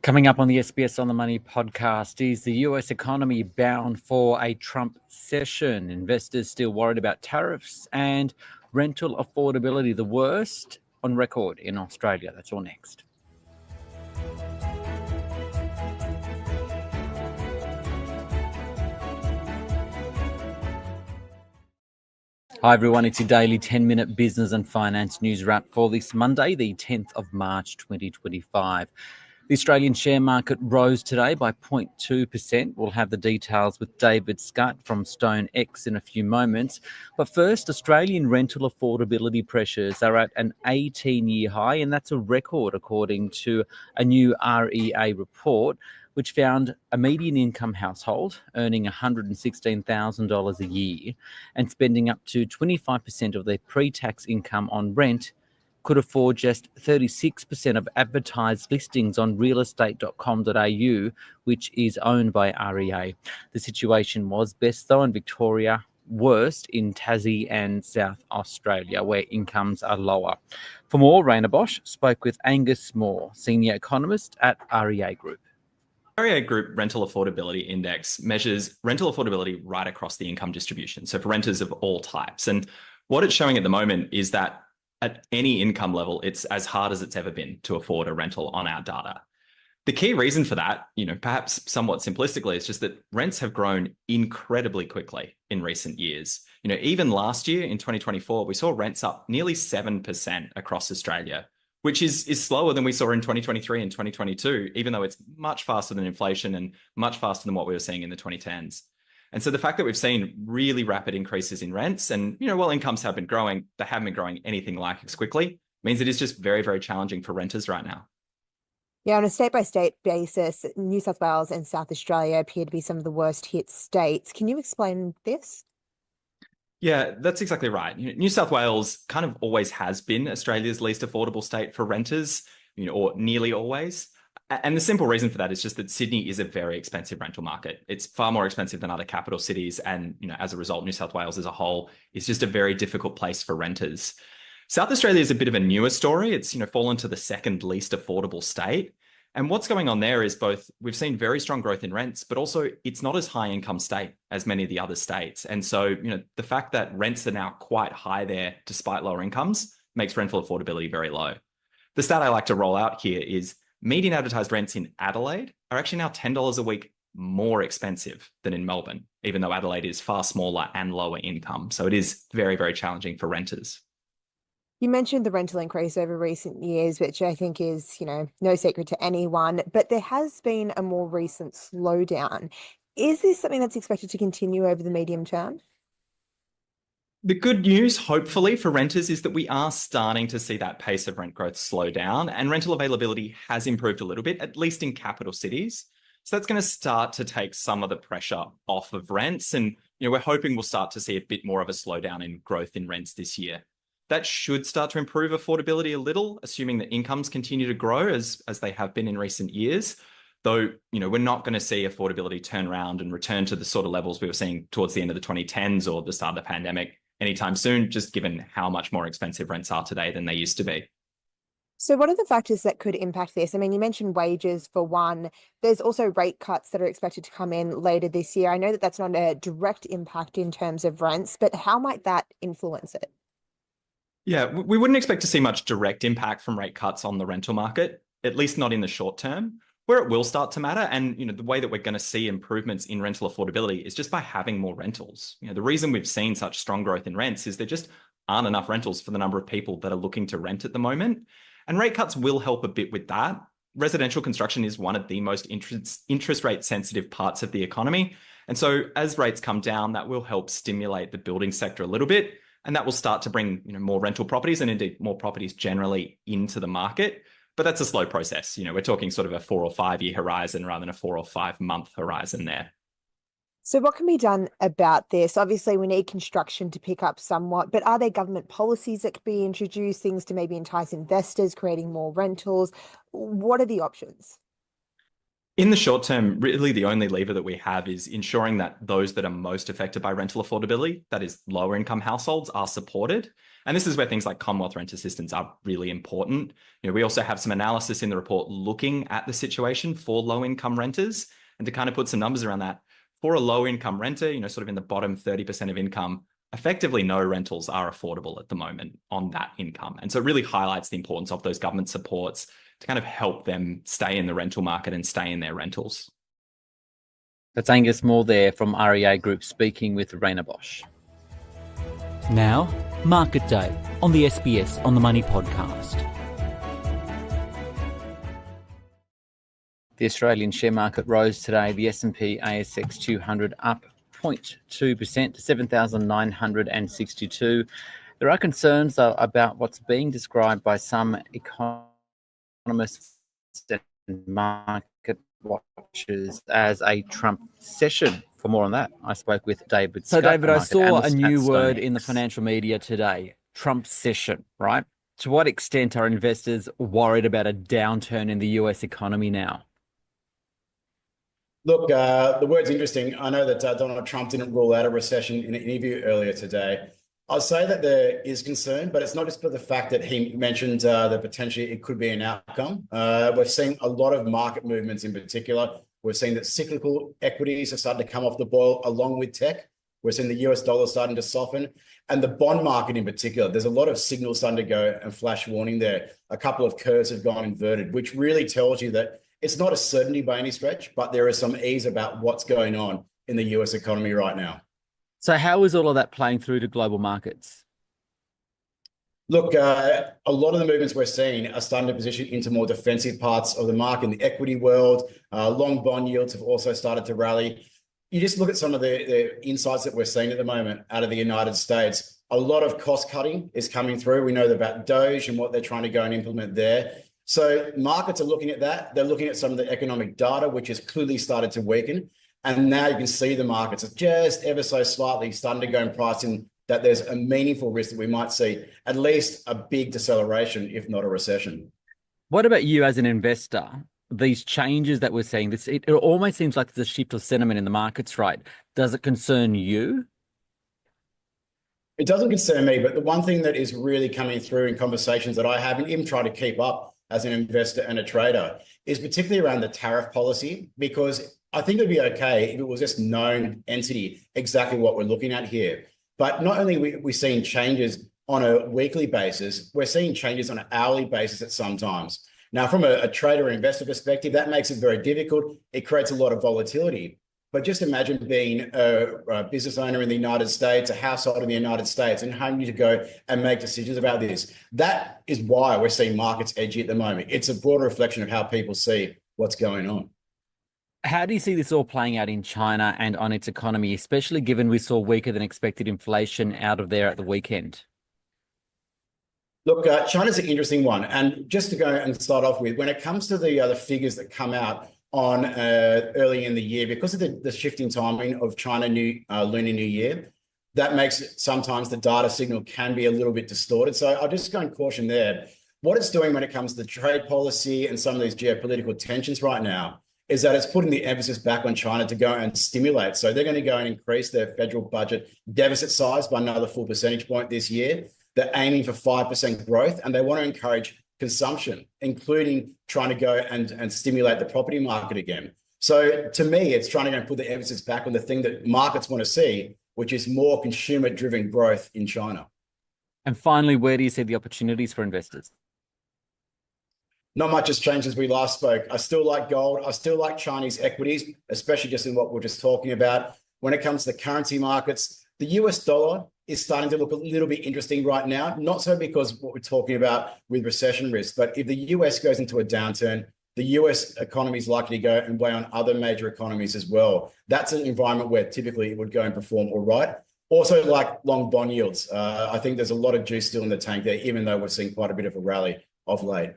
Coming up on the SBS On the Money podcast, is the US economy bound for a Trumpcession? Investors still worried about tariffs, and rental affordability the worst on record in Australia. That's all next. Hi everyone, it's your daily 10-minute business and finance news wrap for this Monday, the 10th of March 2025. The Australian share market rose today by 0.2%. We'll have the details with David Scutt from StoneX in a few moments. But first, Australian rental affordability pressures are at an 18-year high, and that's a record according to a new REA report, which found a median income household earning $116,000 a year and spending up to 25% of their pre-tax income on rent could afford just 36% of advertised listings on realestate.com.au, which is owned by REA. The situation was best, though, in Victoria, worst in Tassie and South Australia, where incomes are lower. For more, Rhayna Bosch spoke with Angus Moore, senior economist at REA Group. REA Group Rental Affordability Index measures rental affordability right across the income distribution, so for renters of all types. And what it's showing at the moment is that at any income level, it's as hard as it's ever been to afford a rental on our data. The key reason for that, perhaps somewhat simplistically, is just that rents have grown incredibly quickly in recent years. Even last year in 2024, we saw rents up nearly 7% across Australia, which is slower than we saw in 2023 and 2022, even though it's much faster than inflation and much faster than what we were seeing in the 2010s. And so the fact that we've seen really rapid increases in rents and, while incomes have been growing, they haven't been growing anything like as quickly, means it is just very, very challenging for renters right now. Yeah, on a state-by-state basis, New South Wales and South Australia appear to be some of the worst hit states. Can you explain this? Yeah, that's exactly right. New South Wales kind of always has been Australia's least affordable state for renters, or nearly always. And the simple reason for that is just that Sydney is a very expensive rental market. It's far more expensive than other capital cities. And, as a result, New South Wales as a whole is just a very difficult place for renters. South Australia is a bit of a newer story. It's, fallen to the second least affordable state. And what's going on there is both we've seen very strong growth in rents, but also it's not as high income state as many of the other states. And so, the fact that rents are now quite high there despite lower incomes makes rental affordability very low. The stat I like to roll out here is median advertised rents in Adelaide are actually now $10 a week more expensive than in Melbourne, even though Adelaide is far smaller and lower income. So it is very, very challenging for renters. You mentioned the rental increase over recent years, which I think is, no secret to anyone, but there has been a more recent slowdown. Is this something that's expected to continue over the medium term? The good news, hopefully, for renters is that we are starting to see that pace of rent growth slow down, and rental availability has improved a little bit, at least in capital cities. So that's going to start to take some of the pressure off of rents. And, we're hoping we'll start to see a bit more of a slowdown in growth in rents this year. That should start to improve affordability a little, assuming that incomes continue to grow as they have been in recent years. Though, we're not going to see affordability turn around and return to the sort of levels we were seeing towards the end of the 2010s or the start of the pandemic anytime soon, just given how much more expensive rents are today than they used to be. So what are the factors that could impact this? I mean, you mentioned wages for one. There's also rate cuts that are expected to come in later this year. I know that that's not a direct impact in terms of rents, but how might that influence it? Yeah, we wouldn't expect to see much direct impact from rate cuts on the rental market, at least not in the short term. Where it will start to matter, and the way that we're going to see improvements in rental affordability is just by having more rentals. The reason we've seen such strong growth in rents is there just aren't enough rentals for the number of people that are looking to rent at the moment. And rate cuts will help a bit with that. Residential construction is one of the most interest rate sensitive parts of the economy. And so as rates come down, that will help stimulate the building sector a little bit. And that will start to bring more rental properties and indeed more properties generally into the market. But that's a slow process. We're talking sort of a 4 or 5 year horizon rather than a 4 or 5 month horizon there. So what can be done about this? Obviously, we need construction to pick up somewhat, but are there government policies that could be introduced, things to maybe entice investors, creating more rentals? What are the options? In the short term, really the only lever that we have is ensuring that those that are most affected by rental affordability, that is lower income households, are supported. And this is where things like Commonwealth rent assistance are really important. We also have some analysis in the report looking at the situation for low income renters, and to kind of put some numbers around that. For a low income renter, sort of in the bottom 30% of income, effectively no rentals are affordable at the moment on that income. And so it really highlights the importance of those government supports to kind of help them stay in the rental market and stay in their rentals. That's Angus Moore there from REA Group speaking with Rhayna Bosch. Now, Market Day on the SBS On The Money podcast. The Australian share market rose today. The S&P ASX 200 up 0.2% to 7,962. There are concerns, though, about what's being described by some economists and market watchers as a Trumpcession. For more on that, I spoke with David Scutt. So, David, I saw a new word StoneX in the financial media today, Trumpcession, right? To what extent are investors worried about a downturn in the US economy now? Look, the word's interesting. I know that Donald Trump didn't rule out a recession in an interview earlier today. I'll say that there is concern, but it's not just for the fact that he mentioned that potentially it could be an outcome. We've seen a lot of market movements in particular. We're seeing that cyclical equities are starting to come off the boil along with tech. We're seeing the US dollar starting to soften. And the bond market in particular, there's a lot of signals starting to go and flash warning there. A couple of curves have gone inverted, which really tells you that it's not a certainty by any stretch, but there is some ease about what's going on in the US economy right now. So how is all of that playing through to global markets? Look, a lot of the movements we're seeing are starting to position into more defensive parts of the market in the equity world. Long bond yields have also started to rally. You just look at some of the insights that we're seeing at the moment out of the United States. A lot of cost cutting is coming through. We know about DOGE and what they're trying to go and implement there. So markets are looking at that. They're looking at some of the economic data, which has clearly started to weaken. And now you can see the markets are just ever so slightly starting to go and price in that there's a meaningful risk that we might see at least a big deceleration, if not a recession. What about you as an investor? These changes that we're seeing, it almost seems like there's a shift of sentiment in the markets, right? Does it concern you? It doesn't concern me, but the one thing that is really coming through in conversations that I haven't even tried to keep up as an investor and a trader is particularly around the tariff policy, because I think it'd be okay if it was just known entity exactly what we're looking at here. But not only are we seeing changes on a weekly basis, we're seeing changes on an hourly basis at some times. Now, from a trader or investor perspective, that makes it very difficult. It creates a lot of volatility. But just imagine being a business owner in the United States, a household in the United States, and having to go and make decisions about this. That is why we're seeing markets edgy at the moment. It's a broader reflection of how people see what's going on. How do you see this all playing out in China and on its economy, especially given we saw weaker than expected inflation out of there at the weekend? Look, China's an interesting one. And just to go and start off with, when it comes to the figures that come out on early in the year, because of the shifting timing of China Lunar New Year, that makes it sometimes the data signal can be a little bit distorted. So I'll just go and caution there. What it's doing when it comes to trade policy and some of these geopolitical tensions right now is that it's putting the emphasis back on China to go and stimulate. So they're going to go and increase their federal budget deficit size by another 4 percentage point this year. They're aiming for 5% growth, and they want to encourage consumption, including trying to go and stimulate the property market again. So to me, it's trying to go and put the emphasis back on the thing that markets want to see, which is more consumer-driven growth in China. And finally, where do you see the opportunities for investors? Not much has changed since we last spoke. I still like gold. I still like Chinese equities, especially just in what we're just talking about. When it comes to the currency markets, the US dollar is starting to look a little bit interesting right now, not so because of what we're talking about with recession risk, but if the US goes into a downturn, the US economy is likely to go and weigh on other major economies as well. That's an environment where typically it would go and perform all right. Also, like long bond yields, I think there's a lot of juice still in the tank there, even though we're seeing quite a bit of a rally of late.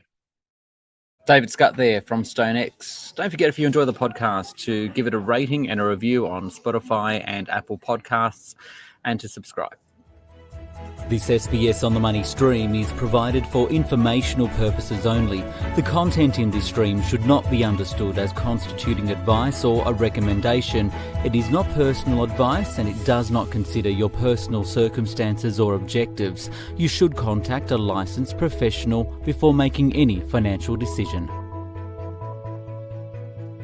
David Scutt there from StoneX. Don't forget, if you enjoy the podcast, to give it a rating and a review on Spotify and Apple Podcasts, and to subscribe. This SBS On The Money stream is provided for informational purposes only. The content in this stream should not be understood as constituting advice or a recommendation. It is not personal advice and it does not consider your personal circumstances or objectives. You should contact a licensed professional before making any financial decision.